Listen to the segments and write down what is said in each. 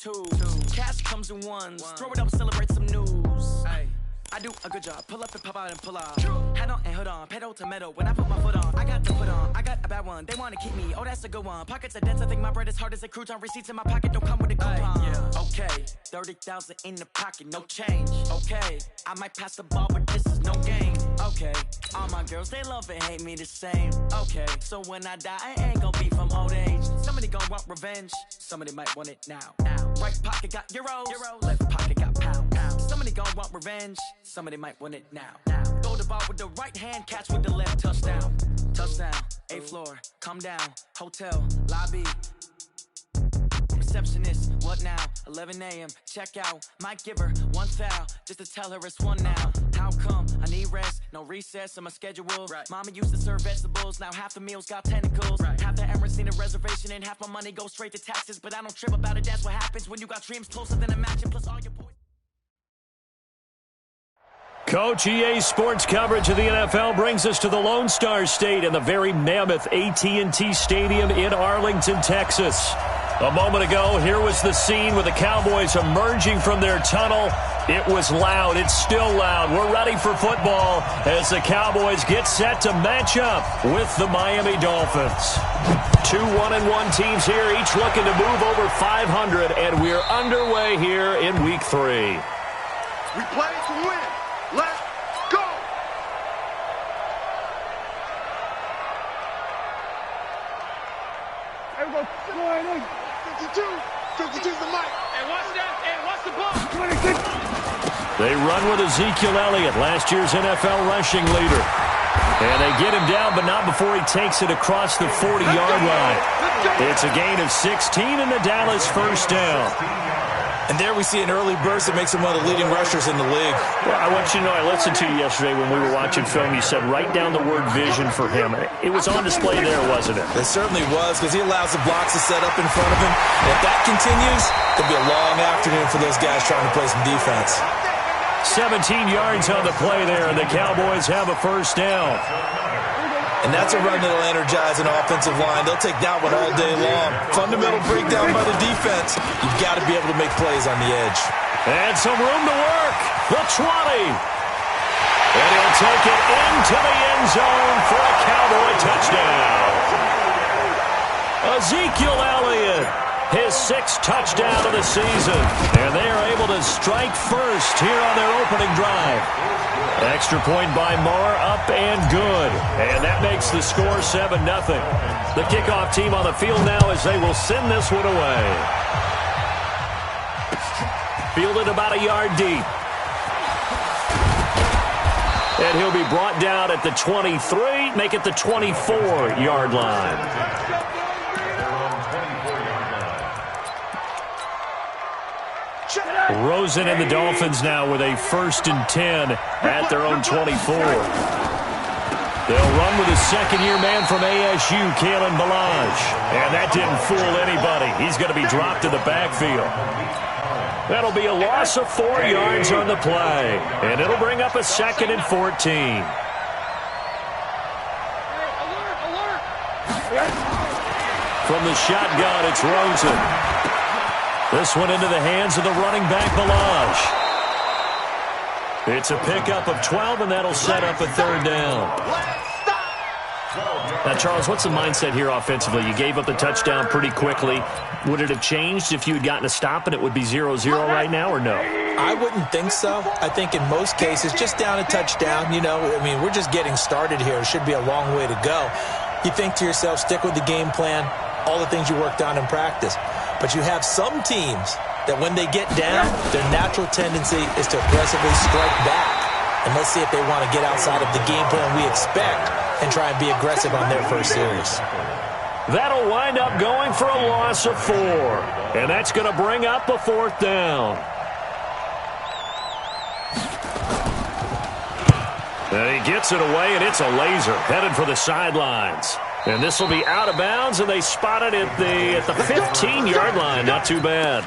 two. Cash comes in ones. Throw it up, celebrate some news. I do a good job. Pull up and pop out and pull off. Head on and hood on. Pedal to metal. When I put my foot on, I got to put on. I got a bad one. They want to keep me. Oh, that's a good one. Pockets are dense. I think my bread is hard as a crouton. Receipts in my pocket don't come with a coupon. Okay, 30,000 in the pocket, no change. Okay, I might pass the ball, but this is no game. Okay, all my girls, they love and hate me the same. Okay, so when I die, I ain't gonna be from old age. Somebody gon' want revenge. Somebody might want it now. Right pocket got euros. Left pocket got pounds. Somebody gon' want revenge. Somebody might want it now. Throw the ball with the right hand, catch with the left. Touchdown. Touchdown. 8th floor. Come down. Hotel. Lobby. Receptionist, what now? 11 a.m. Check out. Might give her one foul just to tell her it's one now. How come? I need rest, no recess in my schedule. Mama used to serve vegetables, now half the meals got tentacles. Half the Emirates need a reservation and half my money goes straight to taxes. But I don't trip about it, that's what happens when you got dreams closer than a match. And plus all your boys. Coach, EA Sports coverage of the NFL brings us to the Lone Star State in the very mammoth AT&T Stadium in Arlington, Texas. A moment ago, here was the scene with the Cowboys emerging from their tunnel. It was loud. It's still loud. We're ready for football as the Cowboys get set to match up with the Miami Dolphins. 2 1-1 teams here, each looking to move over 500, and we're underway here in Week 3. We play to win. Let's go! There we go. 52's the mic. And what's the ball? 26. They run with Ezekiel Elliott, last year's NFL rushing leader. And they get him down, but not before he takes it across the 40-yard line. It's a gain of 16 and the Dallas first down. And there we see an early burst that makes him one of the leading rushers in the league. Well, I want you to know, I listened to you yesterday when we were watching film. You said write down the word vision for him. It was on display there, wasn't it? It certainly was, because he allows the blocks to set up in front of him. And if that continues, it'll be a long afternoon for those guys trying to play some defense. 17 yards on the play there, and the Cowboys have a first down. And that's a run that'll energize an offensive line. They'll take that one all day long. Fundamental breakdown by the defense. You've got to be able to make plays on the edge. And some room to work. The 20. And he'll take it into the end zone for a Cowboy touchdown. Ezekiel Elliott, his 6th touchdown of the season. And they are able to strike first here on their opening drive. Extra point by Moore, up and good. And that makes the score 7-0. The kickoff team on the field now as they will send this one away. Fielded about a yard deep. And he'll be brought down at the 23, make it the 24-yard line. Rosen and the Dolphins now with a 1st and 10 at their own 24. They'll run with a second-year man from ASU, Kalen Ballage. And that didn't fool anybody. He's going to be dropped to the backfield. That'll be a loss of 4 yards on the play. And it'll bring up a 2nd and 14. From the shotgun, it's Rosen. This one into the hands of the running back, Ballage. It's a pickup of 12, and that'll set up a 3rd down. Now, Charles, what's the mindset here offensively? You gave up the touchdown pretty quickly. Would it have changed if you had gotten a stop and it would be 0-0 right now, or no? I wouldn't think so. I think in most cases, just down a touchdown, we're just getting started here. It should be a long way to go. You think to yourself, stick with the game plan, all the things you worked on in practice. But you have some teams that when they get down, their natural tendency is to aggressively strike back. And let's see if they want to get outside of the game plan we expect and try and be aggressive on their first series. That'll wind up going for a loss of 4. And that's going to bring up a 4th down. And he gets it away, and it's a laser headed for the sidelines. And this will be out of bounds, and they spot it at the 15-yard line. Not too bad.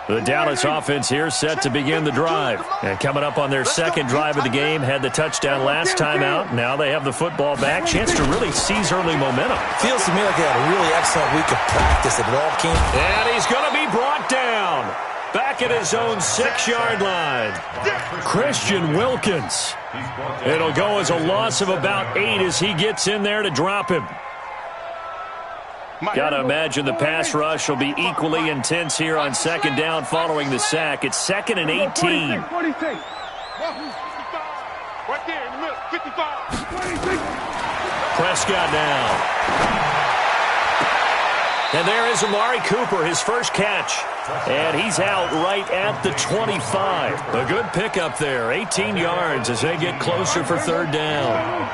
The Dallas offense here set to begin the drive. And coming up on their second drive of the game, had the touchdown last time out. Now they have the football back. Chance to really seize early momentum. Feels to me like they had a really excellent week of practice. It all came. And he's going to be brought down. Back at his own 6-yard line. Christian Wilkins. It'll go as a loss of about 8 as he gets in there to drop him. Got to imagine the pass rush will be equally intense here on second down following the sack. It's 2nd and 18. Right there in the middle, 55. Prescott now. And there is Amari Cooper, his first catch. And he's out right at the 25. A good pickup there, 18 yards as they get closer for third down.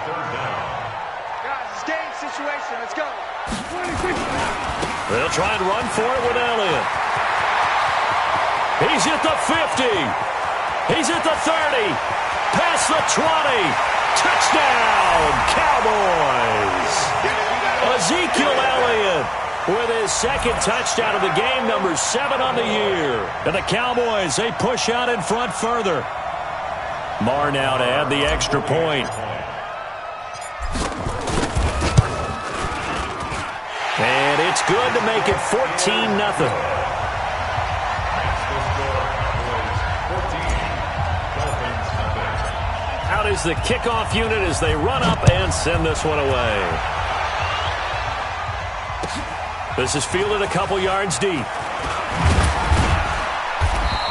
Guys, it's game situation. Let's go. They'll try and run for it with Elliott. He's at the 50. He's at the 30. Past the 20. Touchdown, Cowboys. Ezekiel Elliott with his second touchdown of the game, number 7 on the year. And the Cowboys, they push out in front further. Marr now to add the extra point. And it's good to make it 14-0. Out is the kickoff unit as they run up and send this one away. This is fielded a couple yards deep.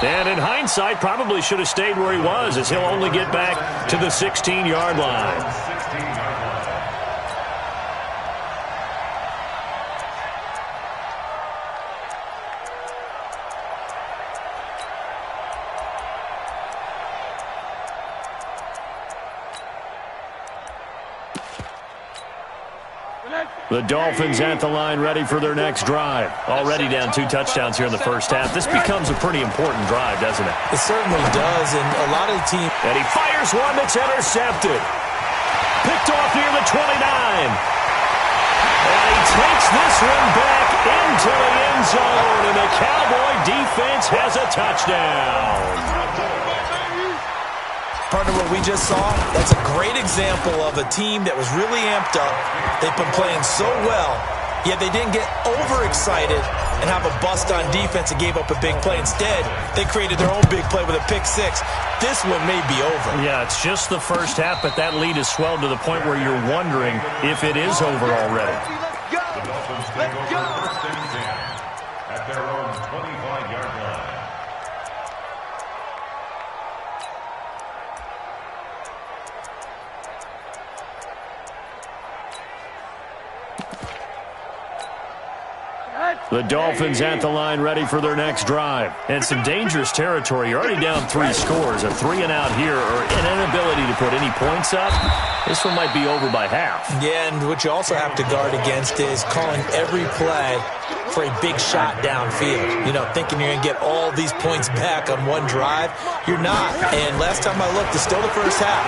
And in hindsight, probably should have stayed where he was as he'll only get back to the 16-yard line. The Dolphins at the line ready for their next drive. Already down 2 touchdowns here in the first half. This becomes a pretty important drive, doesn't it? It certainly does, and a lot of the team. And he fires one that's intercepted. Picked off near the 29. And he takes this one back into the end zone, and the Cowboy defense has a touchdown. Partner, what we just saw, that's a great example of a team that was really amped up. They've been playing so well, yet they didn't get overexcited and have a bust on defense and gave up a big play. Instead, they created their own big play with a pick 6. This one may be over. Yeah, it's just the first half, but that lead has swelled to the point where you're wondering if it is over already. Let's go. Let's go. At their own 25-yard line. The Dolphins at the line ready for their next drive. And some dangerous territory. You're already down 3 scores. A 3-and-out here or an inability to put any points up. This one might be over by half. Yeah, and what you also have to guard against is calling every play for a big shot downfield. You know, thinking you're going to get all these points back on one drive. You're not. And last time I looked, it's still the first half.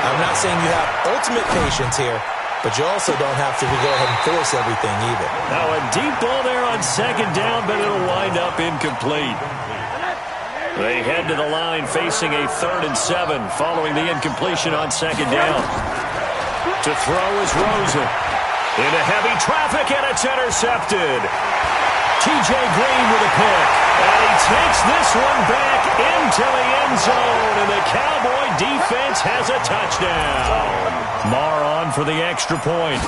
I'm not saying you have ultimate patience here, but you also don't have to go ahead and force everything either. Now a deep ball there on second down, but it'll wind up incomplete. They head to the line facing a 3rd and 7 following the incompletion on second down. To throw is Rosen. Into heavy traffic, and it's intercepted. T.J. Green with a pick. And he takes this one back into the end zone, and the Cowboy defense has a touchdown. Marr on for the extra point.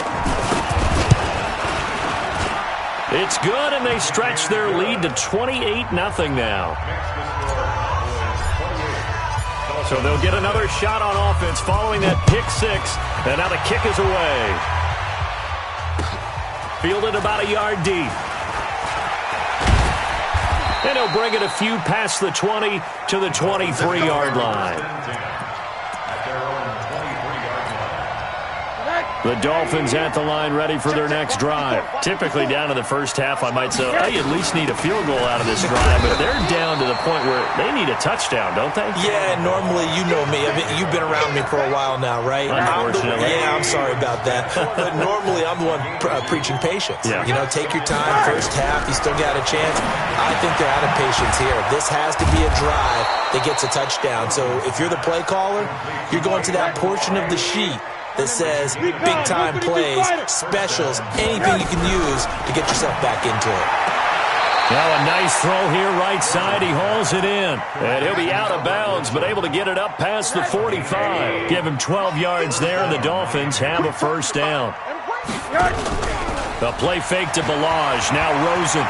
It's good, and they stretch their lead to 28-0 now. So they'll get another shot on offense following that pick 6, and now the kick is away. Fielded about a yard deep. And he'll bring it a few past the 20 to the 23-yard line. The Dolphins at the line ready for their next drive. Typically down in the first half, I might say, oh, you at least need a field goal out of this drive, but they're down to the point where they need a touchdown, don't they? Yeah, normally, you know me. I mean, you've been around me for a while now, right? Unfortunately. I'm sorry about that. But normally, I'm the one preaching patience. Yeah. You know, take your time. First half, you still got a chance. I think they're out of patience here. This has to be a drive that gets a touchdown. So if you're the play caller, you're going to that portion of the sheet that says big-time plays, specials, anything you can use to get yourself back into it. Now a nice throw here right side. He hauls it in. And he'll be out of bounds, but able to get it up past the 45. Give him 12 yards there, and the Dolphins have a first down. The play fake to Balaj. Now Rosen.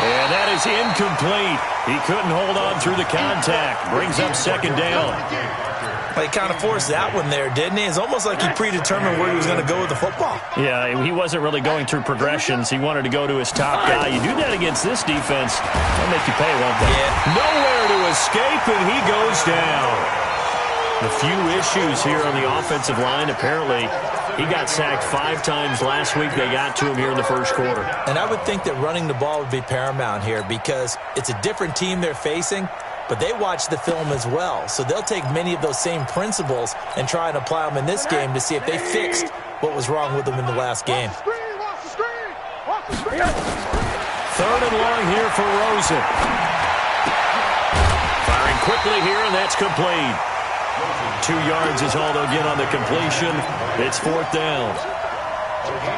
And that is incomplete. He couldn't hold on through the contact. Brings up second down. He kind of forced that one there, didn't he? It's almost like he predetermined where he was going to go with the football. Yeah, he wasn't really going through progressions. He wanted to go to his top guy. You do that against this defense, they'll make you pay, won't they? Yeah. Nowhere to escape, and he goes down. A few issues here on the offensive line. Apparently, he got sacked 5 times last week. They got to him here in the first quarter. And I would think that running the ball would be paramount here because it's a different team they're facing, but they watch the film as well. So they'll take many of those same principles and try and apply them in this game to see if they fixed what was wrong with them in the last game. Third and long here for Rosen. Firing quickly here, and that's complete. 2 yards is all they'll get on the completion. It's fourth down.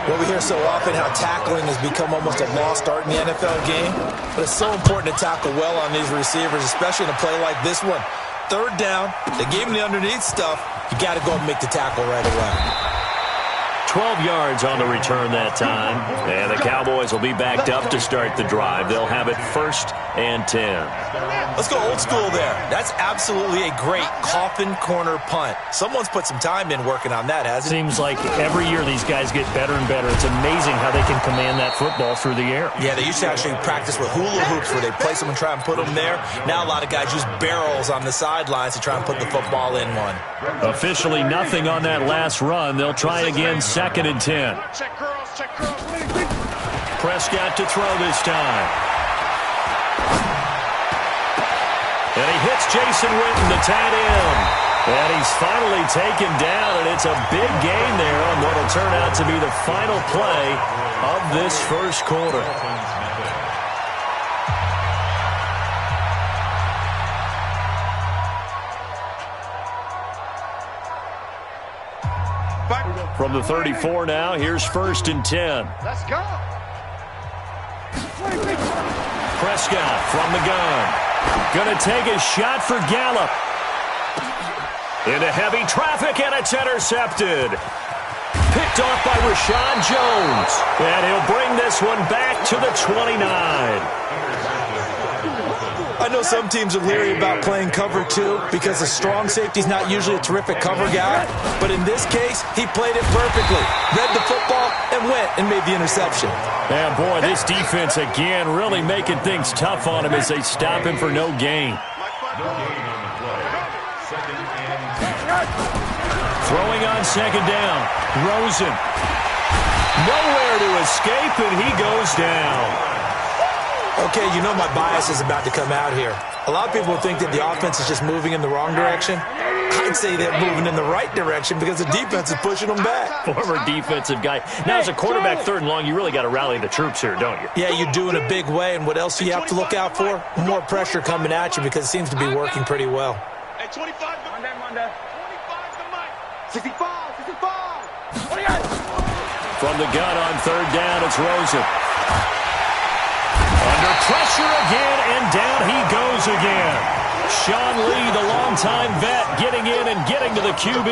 Well, we hear so often how tackling has become almost a lost art in the NFL game, but it's so important to tackle well on these receivers, especially in a play like this one. Third down, they gave him the underneath stuff. You got to go and make the tackle right away. 12 yards on the return that time, and the Cowboys will be backed up to start the drive. They'll have it 1st and 10. Let's go old school there. That's absolutely a great coffin corner punt. Someone's put some time in working on that, hasn't it? Seems like every year these guys get better and better. It's amazing how they can command that football through the air. Yeah, they used to actually practice with hula hoops where they place them and try and put them there. Now a lot of guys use barrels on the sidelines to try and put the football in one. Officially nothing on that last run. They'll try again, 2nd and 10. Prescott to throw this time. And he hits Jason Witten, the tight end. And he's finally taken down, and it's a big gain there on what will turn out to be the final play of this first quarter. From the 34 now, here's 1st and 10. Let's go. Prescott from the gun. Gonna take a shot for Gallup. Into heavy traffic, and it's intercepted. Picked off by Rashad Jones. And he'll bring this one back to the 29. I know some teams are leery about playing cover 2 because a strong safety's not usually a terrific cover guy. But in this case, he played it perfectly. Read the football and went and made the interception. Yeah, boy, this defense again really making things tough on him as they stop him for no gain. Throwing on 2nd down. Rosen. Nowhere to escape, and he goes down. Okay, you know my bias is about to come out here. A lot of people think that the offense is just moving in the wrong direction. I'd say they're moving in the right direction because the defense is pushing them back. Former defensive guy. Now, as a quarterback 3rd and long, you really got to rally the troops here, don't you? Yeah, you do in a big way. And what else do you have to look out for? More pressure coming at you because it seems to be working pretty well. Hey, 25. Monday. 25 to Mike. 65. 65. What do you got? From the gun on 3rd down, it's Rosen. Under pressure again, and down he goes again. Sean Lee, the longtime vet, getting in and getting to the QB.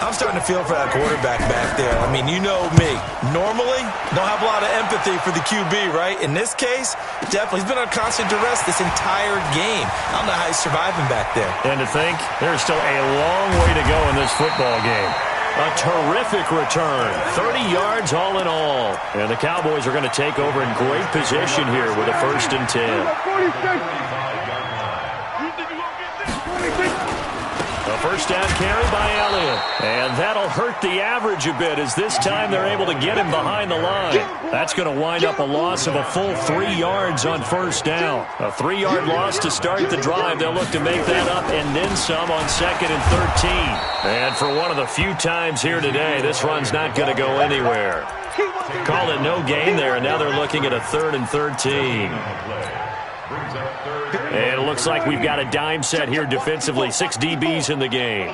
I'm starting to feel for that quarterback back there. I mean, you know me. Normally, don't have a lot of empathy for the QB, right? In this case, definitely. He's been under constant duress this entire game. I don't know how he's surviving back there. And to think, there's still a long way to go in this football game. A terrific return. 30 yards all in all. And the Cowboys are going to take over in great position here with a 1st and 10. A 1st first down carry by Elliott. And that'll hurt the average a bit as this time they're able to get him behind the line. That's going to wind up a loss of a full 3 yards on first down. A 3-yard loss to start the drive. They'll look to make that up and then some on 2nd and 13. And for one of the few times here today, this run's not going to go anywhere. Called it no gain there, and now they're looking at a 3rd and 13. And it looks like we've got a dime set here defensively. 6 DBs in the game.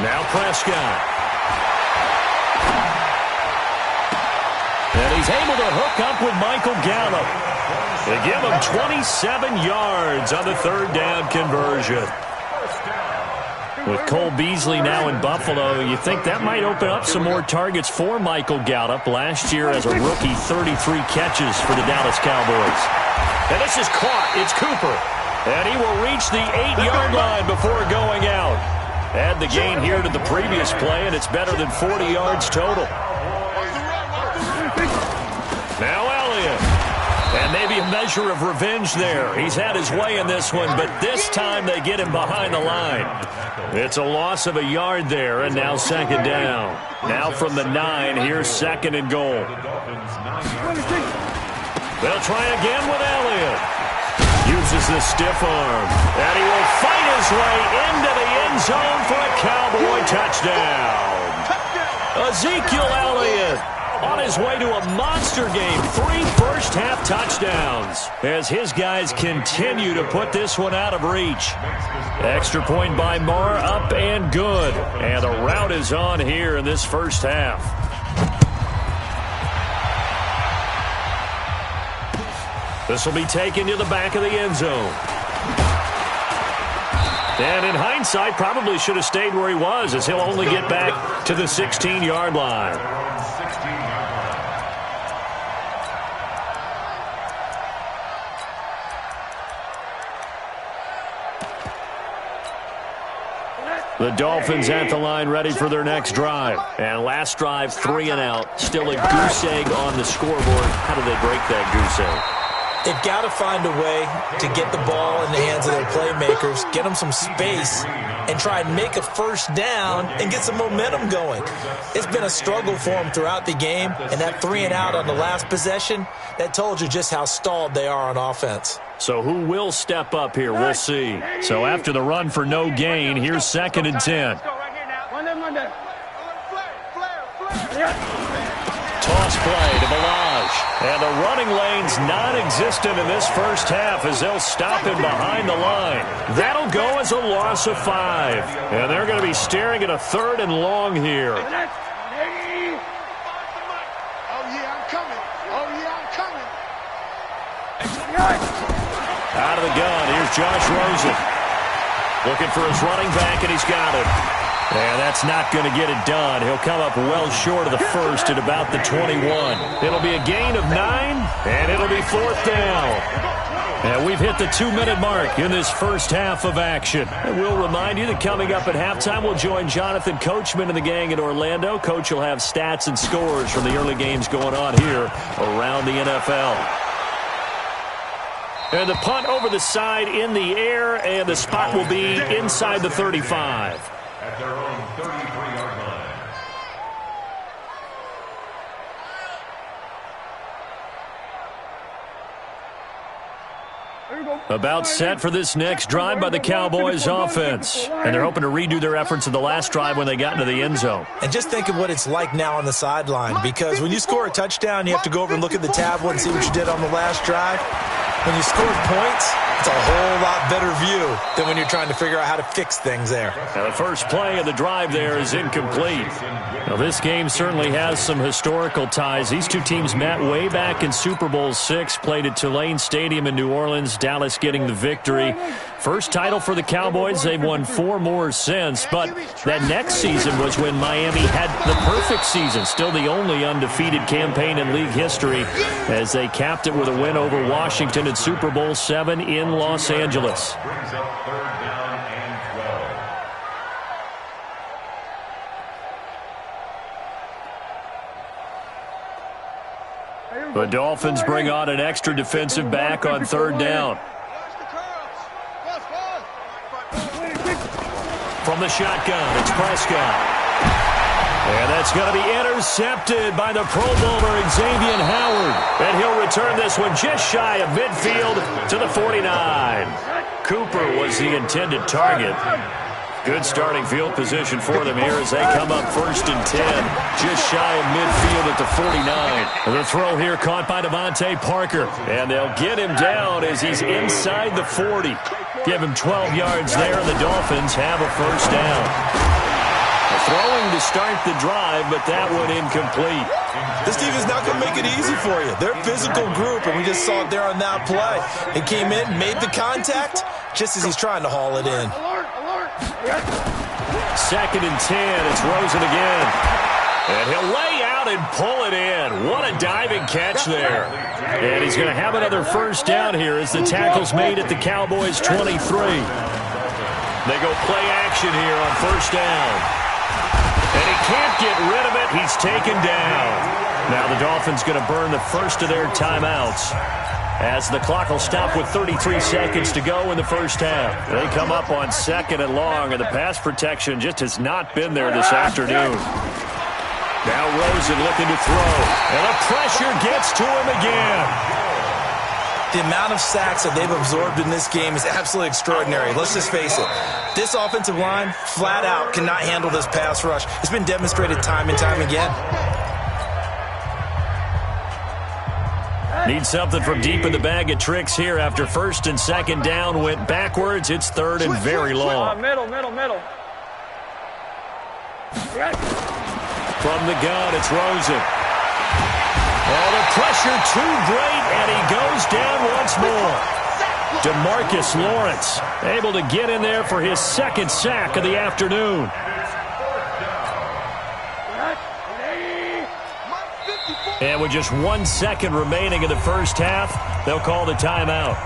Now Prescott. And he's able to hook up with Michael Gallup. They give him 27 yards on the 3rd down conversion. With Cole Beasley now in Buffalo, you think that might open up some more targets for Michael Gallup. Last year as a rookie, 33 catches for the Dallas Cowboys. And this is caught. It's Cooper. And he will reach the 8-yard line before going out. Add the gain here to the previous play, and it's better than 40 yards total. Now Elliott. And maybe a measure of revenge there. He's had his way in this one, but this time they get him behind the line. It's a loss of a yard there, and now 2nd down. Now from the 9, here's 2nd and goal. They'll try again with Elliott. Uses the stiff arm. And he will fight his way into the end zone for a Cowboy touchdown. Ezekiel Elliott on his way to a monster game. 3 first-half touchdowns as his guys continue to put this one out of reach. Extra point by Marr, up and good. And the route is on here in this first half. This will be taken to the back of the end zone. And in hindsight, probably should have stayed where he was, as he'll only get back to the 16-yard line. The Dolphins at the line ready for their next drive. And last drive, 3 and out. Still a goose egg on the scoreboard. How do they break that goose egg? They've got to find a way to get the ball in the hands of their playmakers, get them some space, and try and make a first down and get some momentum going. It's been a struggle for them throughout the game, and that 3 and out on the last possession, that told you just how stalled they are on offense. So who will step up here? We'll see. So after the run for no gain, here's 2nd and 10. Toss play to Balaj. And the running lane's non-existent in this first half as they'll stop him behind the line. That'll go as a loss of 5. And they're going to be staring at a 3rd and long here. Oh, yeah, I'm coming. Oh, yeah, I'm coming. Out of the gun, here's Josh Rosen. Looking for his running back, and he's got it. And that's not going to get it done. He'll come up well short of the first at about the 21. It'll be a gain of 9, and it'll be 4th down. And we've hit the 2-minute mark in this first half of action. And we'll remind you that coming up at halftime, we'll join Jonathan Coachman and the gang in Orlando. Coach will have stats and scores from the early games going on here around the NFL. And the punt over the side in the air, and the spot will be inside the 35. At their own 33-yard line. About set for this next drive by the Cowboys offense. And they're hoping to redo their efforts in the last drive when they got into the end zone. And just think of what it's like now on the sideline, because when you score a touchdown, you have to go over and look at the tablet and see what you did on the last drive. When you scored points, it's a whole lot better view than when you're trying to figure out how to fix things there. Now the first play of the drive there is incomplete. Now this game certainly has some historical ties. These two teams met way back in Super Bowl VI, played at Tulane Stadium in New Orleans, Dallas getting the victory. First title for the Cowboys. They've won 4 more since, but that next season was when Miami had the perfect season, still the only undefeated campaign in league history, as they capped it with a win over Washington at Super Bowl VII in Los Angeles. Brings up 3rd down and 12. The Dolphins bring on an extra defensive back on 3rd down. From the shotgun, it's Prescott. And that's going to be intercepted by the Pro Bowler, Xavier Howard. And he'll return this one just shy of midfield to the 49. Cooper was the intended target. Good starting field position for them here as they come up 1st and 10. Just shy of midfield at the 49. The throw here caught by Devontae Parker. And they'll get him down as he's inside the 40. Give him 12 yards there, and the Dolphins have a first down. Throwing to start the drive, but that one incomplete. This team is not going to make it easy for you. They're a physical group, and we just saw it there on that play. He came in, made the contact, just as he's trying to haul it in. 2nd and 10, it's Rosen again. And he'll lay out and pull it in. What a diving catch there. And he's going to have another first down here as the tackle's made at the Cowboys' 23. They go play action here on 1st down. And he can't get rid of it. He's taken down. Now the Dolphins going to burn the first of their timeouts as the clock will stop with 33 seconds to go in the first half. They come up on 2nd and long, and the pass protection just has not been there this afternoon. Now Rosen looking to throw, and the pressure gets to him again. The amount of sacks that they've absorbed in this game is absolutely extraordinary. Let's just face it. This offensive line, flat out, cannot handle this pass rush. It's been demonstrated time and time again. Need something from deep in the bag of tricks here after 1st and 2nd down. Went backwards. It's 3rd and very long. Middle. From the gun, it's Rosen. Oh, the pressure too great, and he goes down once more. DeMarcus Lawrence able to get in there for his 2nd sack of the afternoon. And with just 1 second remaining in the first half, they'll call the timeout.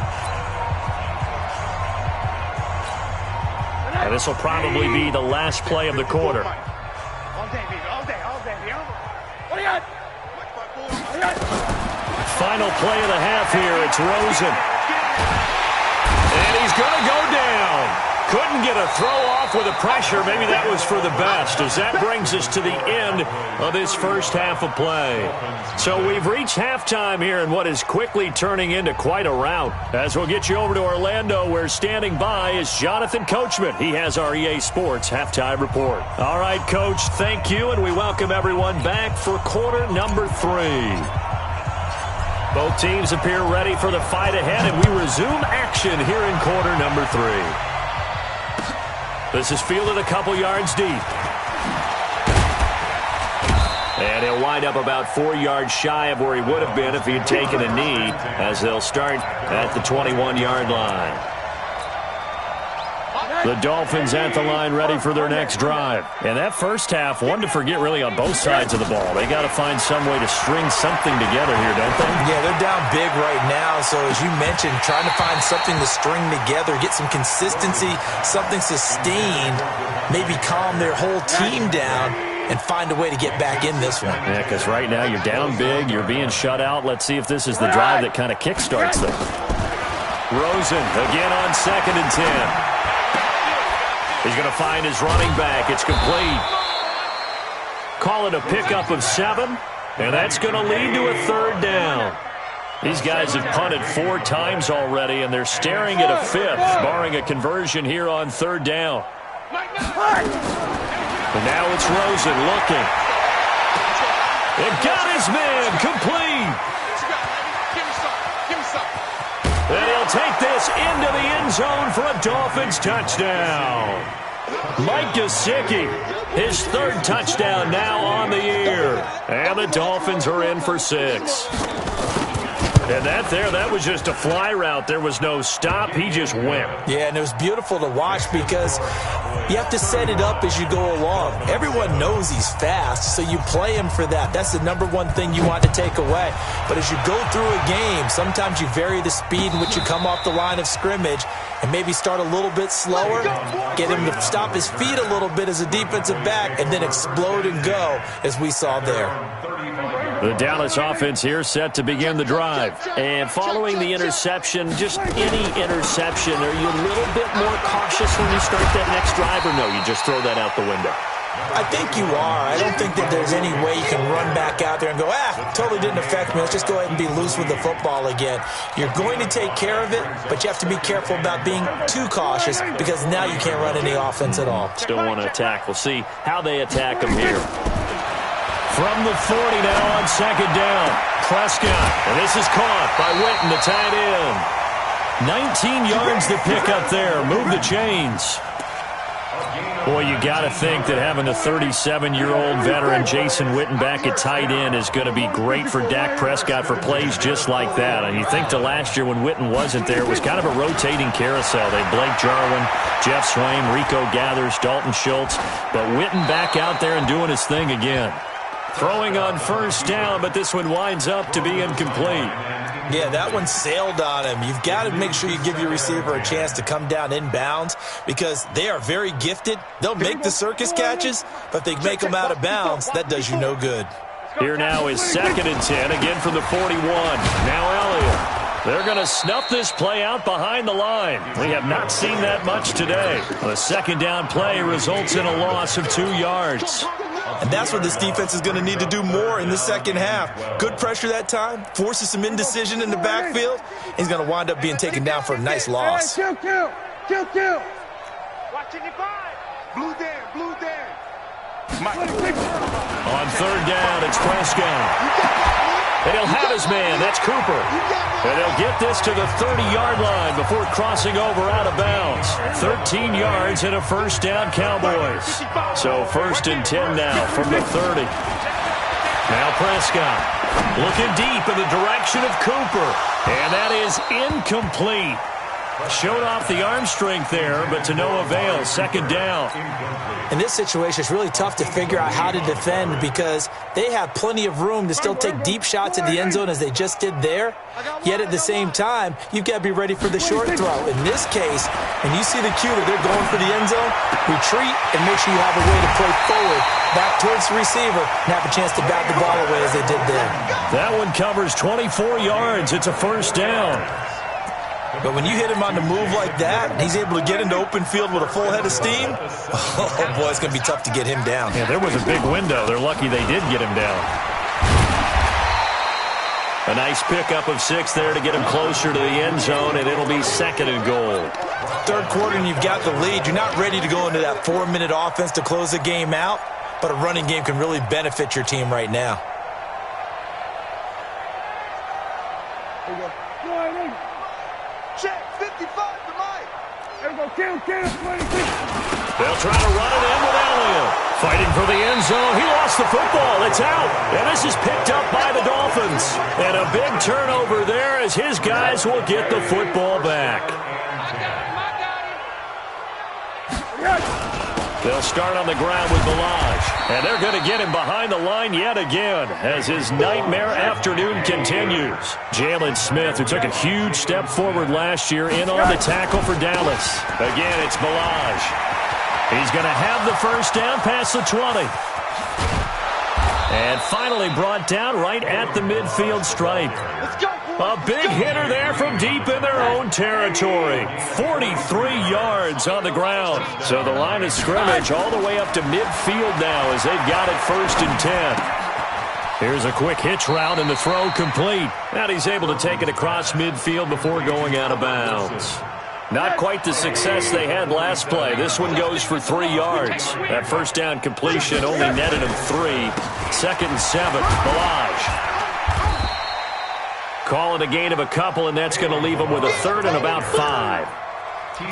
And this will probably be the last play of the quarter. Final play of the half here. It's Rosen. And he's going to go down. Couldn't get a throw off with the pressure. Maybe that was for the best, as that brings us to the end of this first half of play. So we've reached halftime here in what is quickly turning into quite a rout. As we'll get you over to Orlando, where standing by is Jonathan Coachman. He has our EA Sports halftime report. All right, Coach, thank you, and we welcome everyone back for quarter number 3. Both teams appear ready for the fight ahead, and we resume action here in quarter number 3. This is fielded a couple yards deep. And he'll wind up about 4 yards shy of where he would have been if he had taken a knee, as they'll start at the 21-yard line. The Dolphins at the line ready for their next drive. And that first half, one to forget really on both sides of the ball. They got to find some way to string something together here, don't they? Yeah, they're down big right now. So as you mentioned, trying to find something to string together, get some consistency, something sustained, maybe calm their whole team down and find a way to get back in this one. Yeah, because right now you're down big, you're being shut out. Let's see if this is the drive that kind of kickstarts them. Rosen again on 2nd and 10. He's going to find his running back. It's complete. Call it a pickup of 7, and that's going to lead to a 3rd down. These guys have punted 4 times already, and they're staring at a 5th, barring a conversion here on 3rd down. And now it's Rosen looking. They've got his man complete. And he'll take this into the end zone for a Dolphins touchdown. Mike Gesicki, his 3rd touchdown now on the year. And the Dolphins are in for 6. And that was just a fly route. There was no stop. He just went. Yeah, and it was beautiful to watch because you have to set it up as you go along. Everyone knows he's fast, so you play him for that. That's the number one thing you want to take away. But as you go through a game, sometimes you vary the speed in which you come off the line of scrimmage and maybe start a little bit slower, get him to stop his feet a little bit as a defensive back, and then explode and go, as we saw there. The Dallas offense here set to begin the drive. And following the interception, just any interception, are you a little bit more cautious when you start that next drive, or no, you just throw that out the window? I think you are. I don't think that there's any way you can run back out there and go, totally didn't affect me. Let's just go ahead and be loose with the football again. You're going to take care of it, but you have to be careful about being too cautious because now you can't run any offense at all. Still want to attack. We'll see how they attack them here. From the 40 now on second down, Prescott. And this is caught by Witten, the tight end. 19 yards to pick up there. Move the chains. Boy, you got to think that having a 37-year-old veteran Jason Witten back at tight end is going to be great for Dak Prescott for plays just like that. And you think to last year when Witten wasn't there, it was kind of a rotating carousel. They had Blake Jarwin, Jeff Swain, Rico Gathers, Dalton Schultz. But Witten back out there and doing his thing again. Throwing on first down, but this one winds up to be incomplete. Yeah, that one sailed on him. You've got to make sure you give your receiver a chance to come down inbounds because they are very gifted. They'll make the circus catches, but if they make them out of bounds, that does you no good. Here now is 2nd and 10, again from the 41. Now Elliott. They're going to snuff this play out behind the line. We have not seen that much today. The second down play results in a loss of 2 yards. And that's what this defense is going to need to do more in the second half. Good pressure that time, forces some indecision in the backfield. He's going to wind up being taken down for a nice loss. Kill. Watching your five. Blue down. On third down, it's Prescott. And he'll have his man. That's Cooper. And he'll get this to the 30-yard line before crossing over out of bounds. 13 yards and a first down, Cowboys. So 1st and 10 now from the 30. Now Prescott looking deep in the direction of Cooper. And that is incomplete. Showed off the arm strength there, but to no avail. 2nd down. In this situation, it's really tough to figure out how to defend because they have plenty of room to still take deep shots at the end zone as they just did there. Yet at the same time, you've got to be ready for the short throw. In this case, when you see the cue that they're going for the end zone, retreat and make sure you have a way to play forward, back towards the receiver, and have a chance to bat the ball away as they did there. That one covers 24 yards. It's a first down. But when you hit him on the move like that, and he's able to get into open field with a full head of steam, oh boy, it's going to be tough to get him down. Yeah, there was a big window. They're lucky they did get him down. A nice pickup of 6 there to get him closer to the end zone, and it'll be 2nd and goal. Third quarter, and you've got the lead. You're not ready to go into that 4-minute offense to close the game out, but a running game can really benefit your team right now. Kill, 26. They'll try to run it in with Elliott. Fighting for the end zone. He lost the football. It's out. And this is picked up by the Dolphins. And a big turnover there as his guys will get the football back. They'll start on the ground with Balaj. And they're going to get him behind the line yet again as his nightmare afternoon continues. Jalen Smith, who took a huge step forward last year, in on the tackle for Dallas. Again, it's Balaj. He's going to have the first down past the 20. And finally brought down right at the midfield stripe. A big hitter there from deep in their own territory. 43 yards on the ground. So the line of scrimmage all the way up to midfield now as they've got it 1st and 10. Here's a quick hitch route and the throw complete. And he's able to take it across midfield before going out of bounds. Not quite the success they had last play. This one goes for 3 yards. That first down completion only netted him 3. 2nd and 7. Balaj. Call it a gain of a couple, and that's going to leave him with a 3rd and about 5.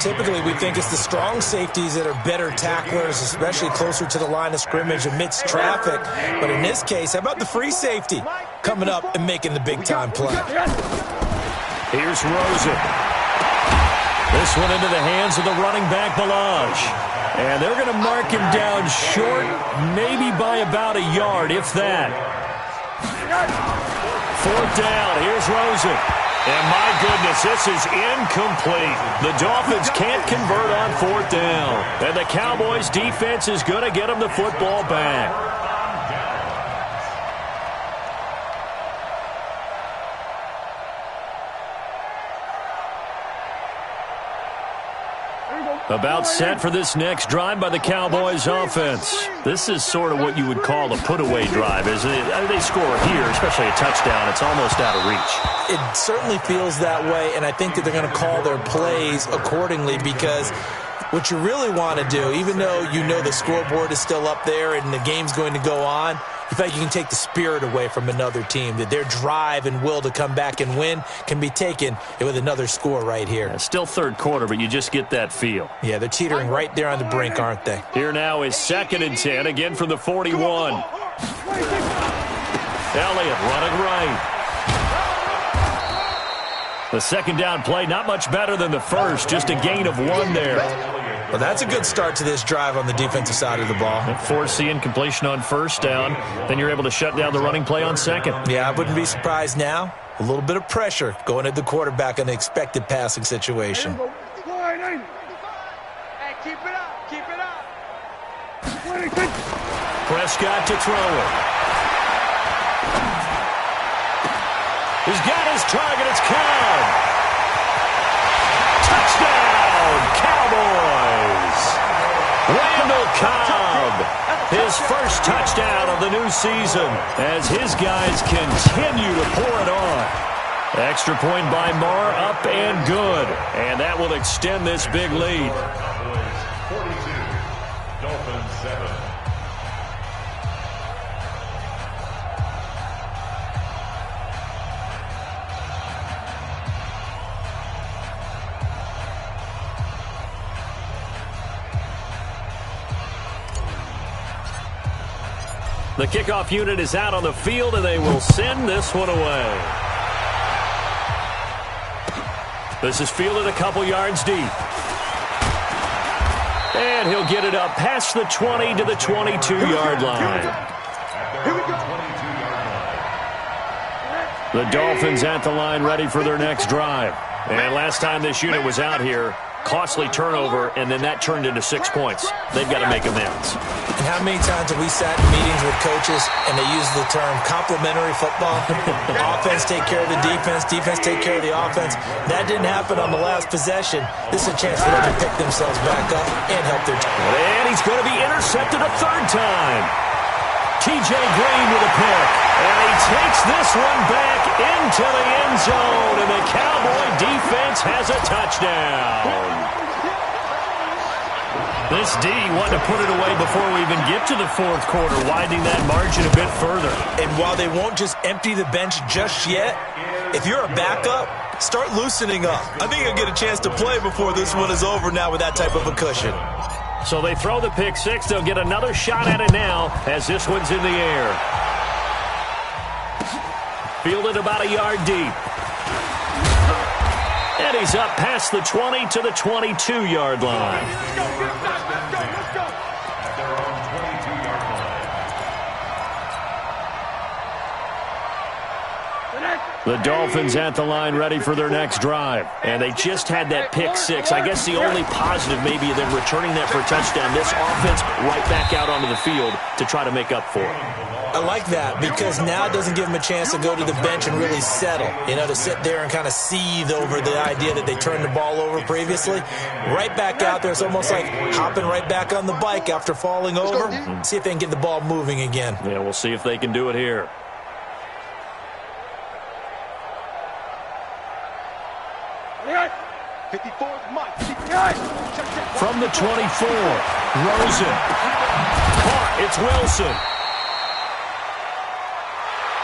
Typically, we think it's the strong safeties that are better tacklers, especially closer to the line of scrimmage amidst traffic. But in this case, how about the free safety coming up and making the big-time play? Here's Rosen. This one into the hands of the running back, Balaj. And they're going to mark him down short, maybe by about a yard, if that. 4th down. Here's Rosen. And my goodness, this is incomplete. The Dolphins can't convert on 4th down. And the Cowboys' defense is going to get them the football back. About set for this next drive by the Cowboys offense. This is sort of what you would call a put-away drive, isn't it? They score here, especially a touchdown. It's almost out of reach. It certainly feels that way, and I think that they're going to call their plays accordingly because what you really want to do, even though you know the scoreboard is still up there and the game's going to go on, in fact, you can take the spirit away from another team, that their drive and will to come back and win can be taken with another score right here. Yeah, still third quarter, but you just get that feel. Yeah, they're teetering right there on the brink, aren't they? Here now is 2nd and 10, again from the 41. Elliott running right. The second down play, not much better than the first, just a gain of 1 there. Well, that's a good start to this drive on the defensive side of the ball. Force the incompletion on first down. Then you're able to shut down the running play on second. Yeah, I wouldn't be surprised now. A little bit of pressure going at the quarterback in the expected passing situation. Hey, keep it up. Keep it up. Prescott to throw it. He's got his target. It's Cobb. Touchdown, Cowboys. Randall Cobb, his first touchdown of the new season as his guys continue to pour it on. Extra point by Marr, up and good. And that will extend this big lead. Cowboys 42, Dolphins 7. The kickoff unit is out on the field, and they will send this one away. This is fielded a couple yards deep. And he'll get it up past the 20 to the 22-yard line. The Dolphins at the line ready for their next drive. And last time this unit was out here, costly turnover, and then that turned into 6 points. They've got to make amends. And how many times have we sat in meetings with coaches and they use the term complementary football? Offense take care of the defense, defense take care of the offense. That didn't happen on the last possession. This is a chance for them to pick themselves back up and help their team. And he's going to be intercepted a third time. T.J. Green with a pick. And he takes this one back into the end zone. And the Cowboy defense has a touchdown. This D wanted to put it away before we even get to the fourth quarter, widening that margin a bit further. And while they won't just empty the bench just yet, if you're a backup, start loosening up. I think you'll get a chance to play before this one is over now with that type of a cushion. So they throw the pick six. They'll get another shot at it now as this one's in the air. Fielded about a yard deep. And he's up past the 20 to the 22-yard line. Let's go. At their own 22-yard line. The Dolphins at the line ready for their next drive. And they just had that pick six. I guess the only positive maybe of them returning that for a touchdown. This offense right back out onto the field to try to make up for it. I like that because now it doesn't give them a chance to go to the bench and really settle, to sit there and kind of seethe over the idea that they turned the ball over previously. Right back out there, it's almost like hopping right back on the bike after falling over. See if they can get the ball moving again. Yeah, we'll see if they can do it here. From the 24, Rosen. Caught, it's Wilson.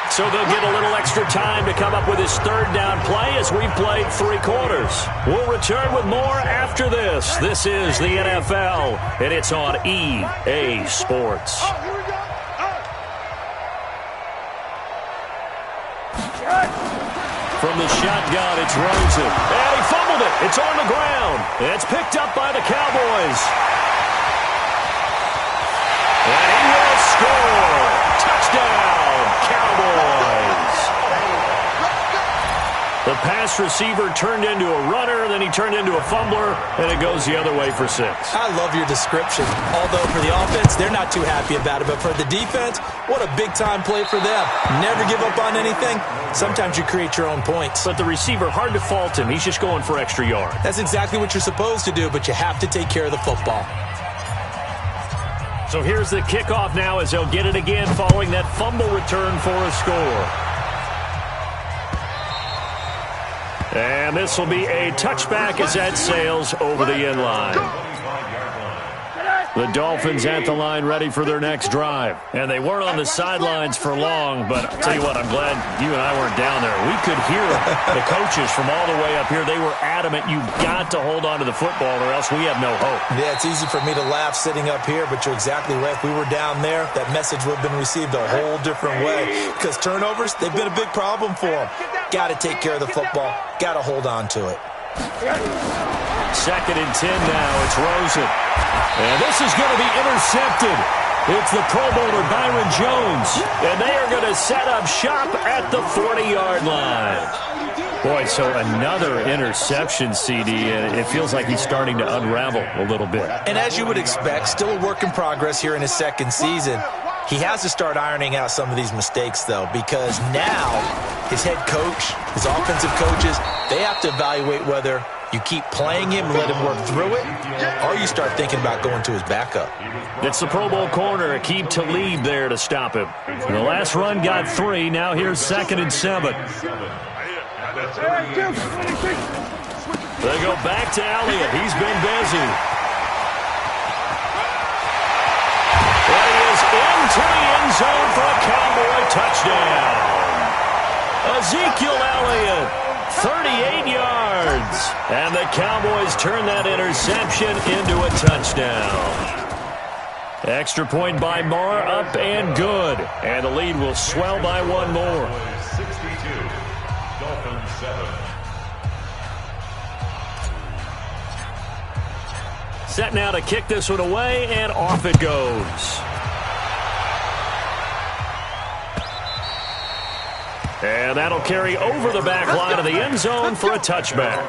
So they'll get a little extra time to come up with his third down play as we've played 3 quarters. We'll return with more after this. This is the NFL, and it's on EA Sports. From the shotgun, it's Rosen. And he fumbled it. It's on the ground. It's picked up by the Cowboys. And he will score. Touchdown, Cowboys. The pass pass receiver turned into a runner, then he turned into a fumbler, and it goes the other way for 6. I love your description. Although for the offense, they're not too happy about it. But for the defense, what a big-time play for them. Never give up on anything. Sometimes you create your own points. But the receiver, hard to fault him. He's just going for extra yard. That's exactly what you're supposed to do, but you have to take care of the football. So here's the kickoff now as they'll get it again following that fumble return for a score. And this will be a touchback as that sails over the end line. The Dolphins at the line ready for their next drive. And they weren't on the sidelines for long, but I'll tell you what, I'm glad you and I weren't down there. We could hear the coaches from all the way up here. They were adamant, you've got to hold on to the football or else we have no hope. Yeah, it's easy for me to laugh sitting up here, but you're exactly right. If we were down there, that message would have been received a whole different way. Because turnovers, they've been a big problem for them. Got to take care of the football. Got to hold on to it. 2nd and 10 now. It's Rosen. And this is going to be intercepted. It's the Pro Bowler Byron Jones. And they are going to set up shop at the 40-yard line. Boy, so another interception, CD, and it feels like he's starting to unravel a little bit. And as you would expect, still a work in progress here in his 2nd season. He has to start ironing out some of these mistakes, though, because now his head coach, his offensive coaches, they have to evaluate whether you keep playing him and let him work through it, or you start thinking about going to his backup. It's the Pro Bowl corner, Aqib Talib there to stop him. The last run got 3. Now here's 2nd and 7. They go back to Elliott. He's been busy. And he is into the end zone for a Cowboy touchdown. Ezekiel Elliott, 38 yards. And the Cowboys turn that interception into a touchdown. Extra point by Marr, up and good. And the lead will swell by 1 more. 62, Dolphins 7. Set now to kick this one away, and off it goes. And that'll carry over the back line of the end zone for a touchback.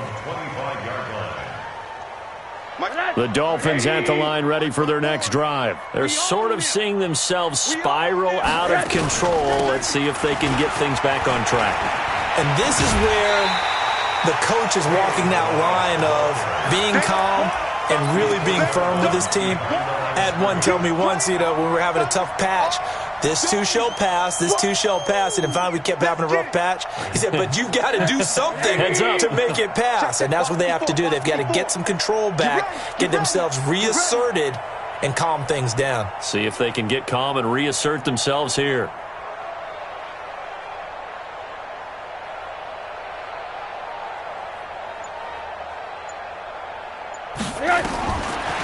The Dolphins at the line ready for their next drive. They're sort of seeing themselves spiral out of control. Let's see if they can get things back on track. And this is where the coach is walking that line of being calm and really being firm with his team. I had one tell me once, when we were having a tough patch, this too shall pass, this too shall pass. And finally we kept having a rough patch. He said, but you've got to do something to make it pass. And that's what they have to do. They've got to get some control back, get themselves reasserted, and calm things down. See if they can get calm and reassert themselves here.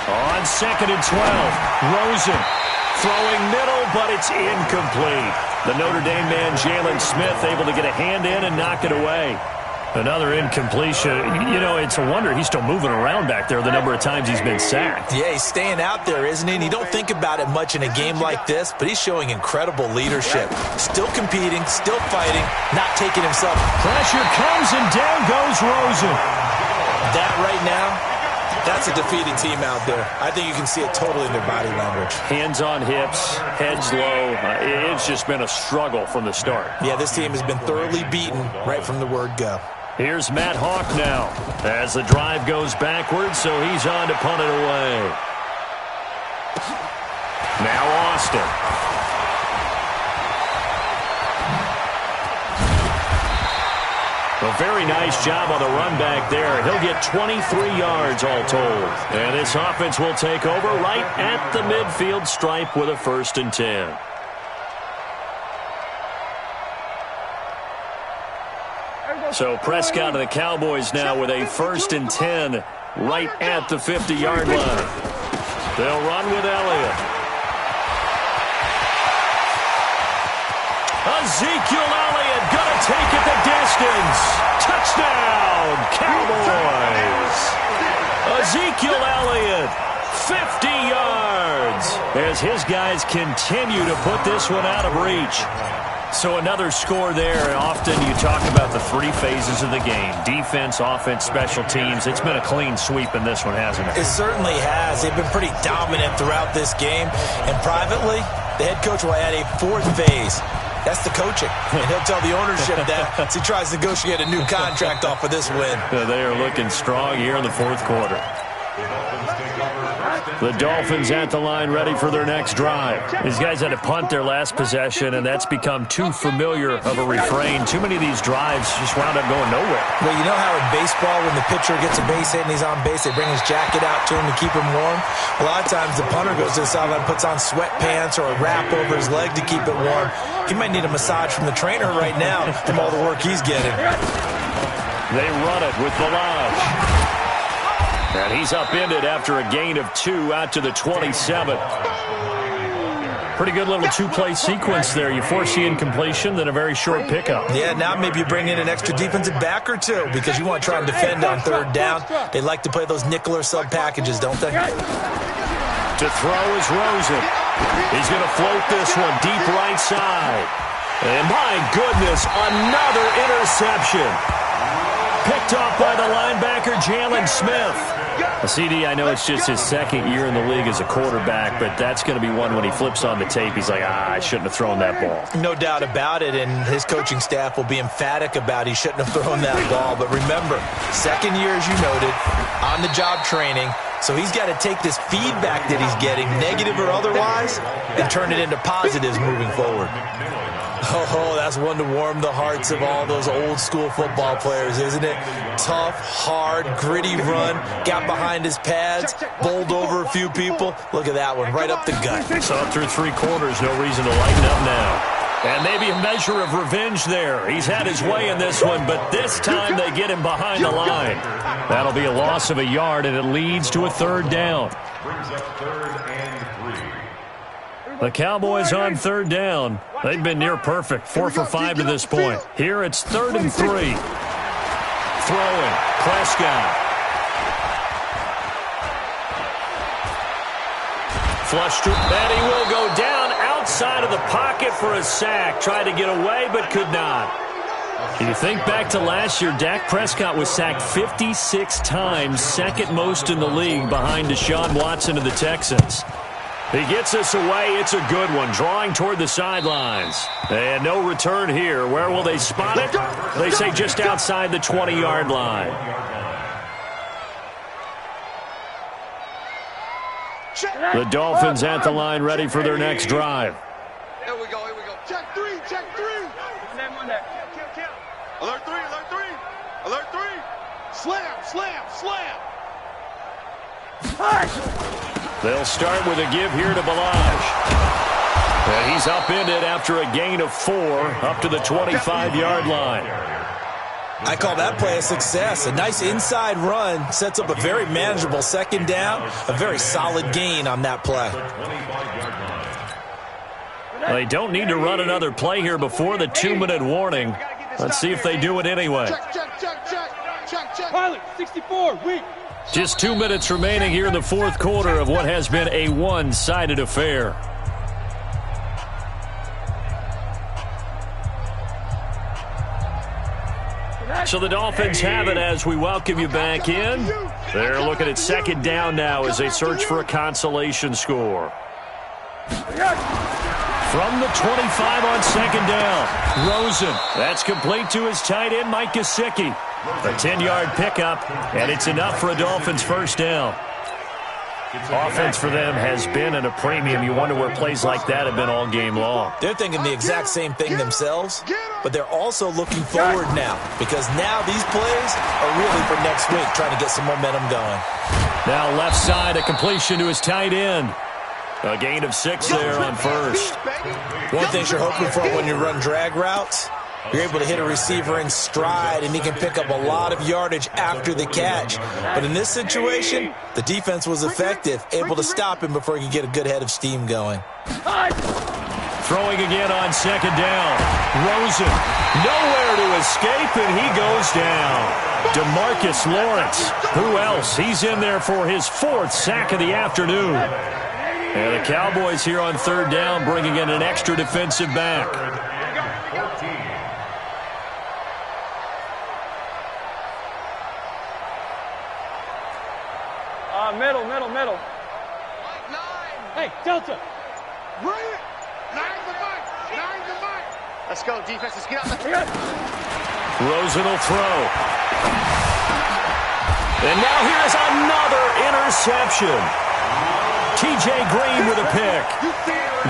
On 2nd and 12, Rosen throwing middle, but it's incomplete. The Notre Dame man, Jalen Smith, able to get a hand in and knock it away. Another incompletion. It's a wonder he's still moving around back there the number of times he's been sacked. Yeah, he's staying out there, isn't he? And you don't think about it much in a game like this, but he's showing incredible leadership. Still competing, still fighting, not taking himself. Pressure comes, and down goes Rosen. That right now, that's a defeated team out there. I think you can see it totally in their body language. Hands on hips, heads low. It's just been a struggle from the start. Yeah, this team has been thoroughly beaten right from the word go. Here's Matt Hawk now as the drive goes backwards, so he's on to punt it away. Now Austin. A very nice job on the run back there. He'll get 23 yards all told. And this offense will take over right at the midfield stripe with a 1st and 10. So Prescott and the Cowboys now with a 1st and 10 right at the 50-yard line. They'll run with Elliott. Ezekiel Elliott going to take it the distance. Touchdown, Cowboys. Ezekiel Elliott, 50 yards, as his guys continue to put this one out of reach. So another score there, and often you talk about the three phases of the game. Defense, offense, special teams. It's been a clean sweep in this one, hasn't it? It certainly has. They've been pretty dominant throughout this game. And privately, the head coach will add a fourth phase. That's the coaching. And he'll tell the ownership that as he tries to negotiate a new contract off of this win. They are looking strong here in the fourth quarter. The Dolphins at the line ready for their next drive. These guys had to punt their last possession, and that's become too familiar of a refrain. Too many of these drives just wound up going nowhere. Well, you know how in baseball when the pitcher gets a base hit and he's on base, they bring his jacket out to him to keep him warm? A lot of times the punter goes to the sideline, puts on sweatpants or a wrap over his leg to keep it warm. He might need a massage from the trainer right now from all the work he's getting. They run it with Balaj. And he's upended after a gain of 2 out to the 27. Pretty good little two-play sequence there. You force the incompletion, then a very short pickup. Yeah, now maybe you bring in an extra defensive back or two because you want to try and defend on third down. They like to play those nickel or sub packages, don't they? To throw is Rosen. He's going to float this one deep right side. And my goodness, another interception. Picked off by the linebacker, Jalen Smith. CD, I know it's just his second year in the league as a quarterback, but that's going to be one when he flips on the tape. He's like, I shouldn't have thrown that ball. No doubt about it, and his coaching staff will be emphatic about he shouldn't have thrown that ball. But remember, second year, as you noted, on-the-job training, so he's got to take this feedback that he's getting, negative or otherwise, and turn it into positives moving forward. Oh, that's one to warm the hearts of all those old-school football players, isn't it? Tough, hard, gritty run, got behind his pads, bowled over a few people. Look at that one, right up the gut. So up through 3 quarters, no reason to lighten up now. And maybe a measure of revenge there. He's had his way in this one, but this time they get him behind the line. That'll be a loss of a yard, and it leads to a third down. Brings up 3rd and 3. The Cowboys on third down. They've been near perfect, 4 for 5 to this point. Here it's 3rd and 3. Throwing, Prescott. Flush to, and he will go down outside of the pocket for a sack. Tried to get away, but could not. Can you think back to last year? Dak Prescott was sacked 56 times, second most in the league behind Deshaun Watson of the Texans. He gets us away. It's a good one. Drawing toward the sidelines. And no return here. Where will they spot it? They say just outside the 20-yard line. The Dolphins at the line ready for their next drive. Here we go, here we go. Check 3, check 3. One. Alert 3, alert 3. Alert 3. Slam, slam, slam. They'll start with a give here to Balaj. And he's upended after a gain of 4 up to the 25-yard line. I call that play a success. A nice inside run sets up a very manageable second down. A very solid gain on that play. They don't need to run another play here before the 2-minute warning. Let's see if they do it anyway. Check. Pilot, 64, weak. Just 2 minutes remaining here in the fourth quarter of what has been a one-sided affair. So the Dolphins have it as we welcome you back in. They're looking at second down now as they search for a consolation score. From the 25 on second down, Rosen. That's complete to his tight end, Mike Gesicki. A 10-yard pickup, and it's enough for a Dolphins first down. Offense for them has been at a premium. You wonder where plays like that have been all game long. They're thinking the exact same thing themselves, but they're also looking forward now because now these plays are really for next week, trying to get some momentum going. Now left side, a completion to his tight end. A gain of 6 there on first. One thing you're hoping for when you run drag routes, you're able to hit a receiver in stride, and he can pick up a lot of yardage after the catch. But in this situation, the defense was effective, able to stop him before he could get a good head of steam going. Throwing again on second down. Rosen, nowhere to escape, and he goes down. DeMarcus Lawrence, who else? He's in there for his 4th sack of the afternoon. And the Cowboys here on third down bringing in an extra defensive back. Middle. Hey, Delta. Bring it. Nine to Mike. Let's go, defense. Let's get out the Rosen will throw. And now here's another interception. T.J. Green with a pick.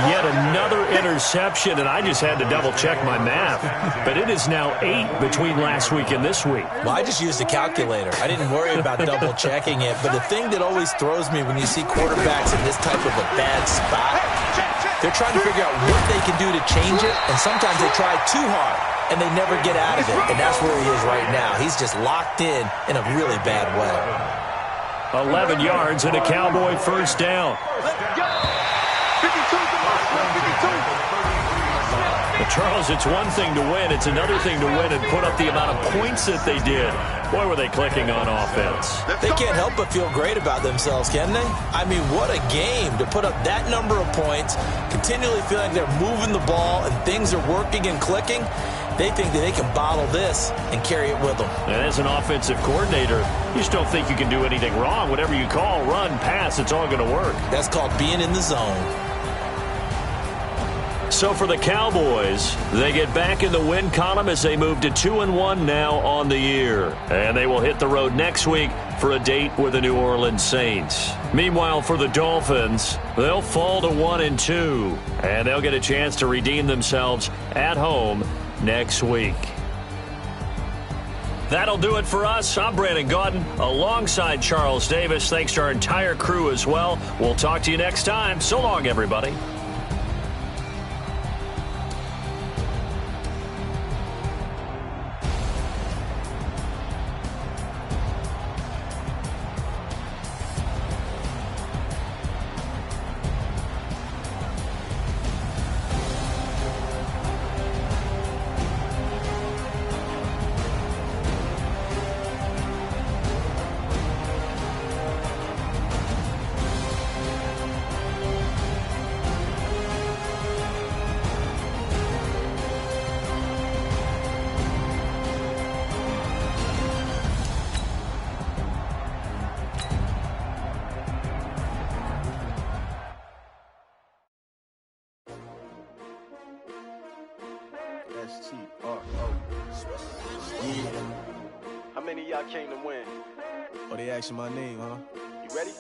Yet another interception, and I just had to double-check my math. But it is now 8 between last week and this week. Well, I just used a calculator. I didn't worry about double-checking it. But the thing that always throws me when you see quarterbacks in this type of a bad spot, they're trying to figure out what they can do to change it, and sometimes they try too hard, and they never get out of it. And that's where he is right now. He's just locked in a really bad way. 11 yards and a Cowboy first down. But Charles, it's one thing to win. It's another thing to win and put up the amount of points that they did. Boy, were they clicking on offense. They can't help but feel great about themselves, can they? I mean, what a game to put up that number of points, continually feeling like they're moving the ball and things are working and clicking. They think that they can bottle this and carry it with them. And as an offensive coordinator, you just don't think you can do anything wrong. Whatever you call, run, pass, it's all going to work. That's called being in the zone. So for the Cowboys, they get back in the win column as they move to 2-1 now on the year. And they will hit the road next week for a date with the New Orleans Saints. Meanwhile, for the Dolphins, they'll fall to 1-2. And they'll get a chance to redeem themselves at home next week. That'll do it for us. I'm Brandon Gaudin alongside Charles Davis. Thanks to our entire crew as well. We'll talk to you next time. So long, everybody. How many of y'all came to win? Oh, they asking my name, huh? You ready?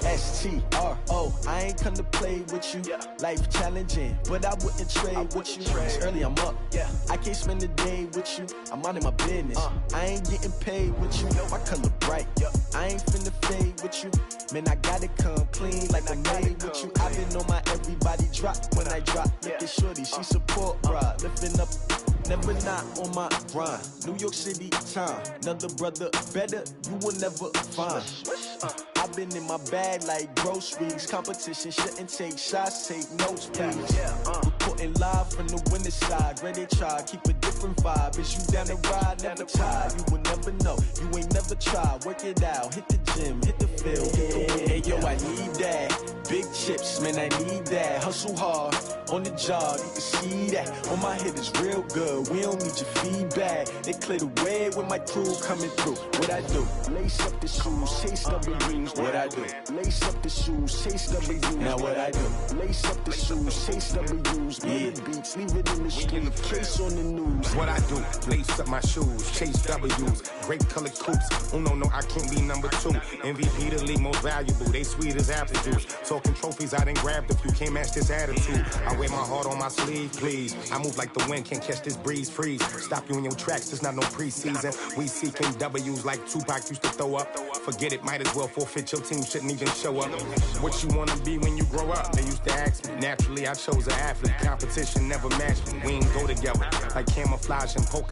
S-T-R-O, I ain't come to play with you. Yeah. Life challenging, but I wouldn't trade with you. It's early, I'm up. Yeah. I can't spend the day with you. I'm out of my business. I ain't getting paid with you. My color bright. I ain't finna fade with you. Man, I gotta come clean like I'm made with you. I've been on my everybody drop when I drop. Look at shorty, she support rod. Lifting up, never not on my grind. New York City time. Another brother better, you will never find. I've been in my bag like groceries. Competition shouldn't take shots, take notes, please. Reporting live from the winter side. Ready to try, keep a different vibe. Is you down the ride, never tired. You will never know, you ain't never tried. Work it out, hit the gym, hit the field. Hey yo, I need that. Big chips, man, I need that. Hustle hard, on the job, you can see that. On my head is real good, we don't need your feedback. They clear the way with my crew coming through. What I do? Lace up the shoes, chase W's. What I do? Lace up the shoes, chase W's. Now what I do? Lace up the shoes, chase W's. Play the beats, leave it in the street, case on the news. What I do? Lace up my shoes, chase W's. Grape colored coops. Uno, no, I can't be number 2. MVP the league most valuable. They sweet as apple juice. Talking trophies, I didn't grab the few. Can't match this attitude. I wear my heart on my sleeve, please. I move like the wind, can't catch this breeze, freeze. Stop you in your tracks, there's not no preseason. We seeking W's like Tupac used to throw up. Forget it, might as well forfeit. Your team shouldn't even show up. What you wanna be when you grow up? They used to ask me. Naturally, I chose an athlete. Competition never matched me. We ain't go together like camouflage and polka.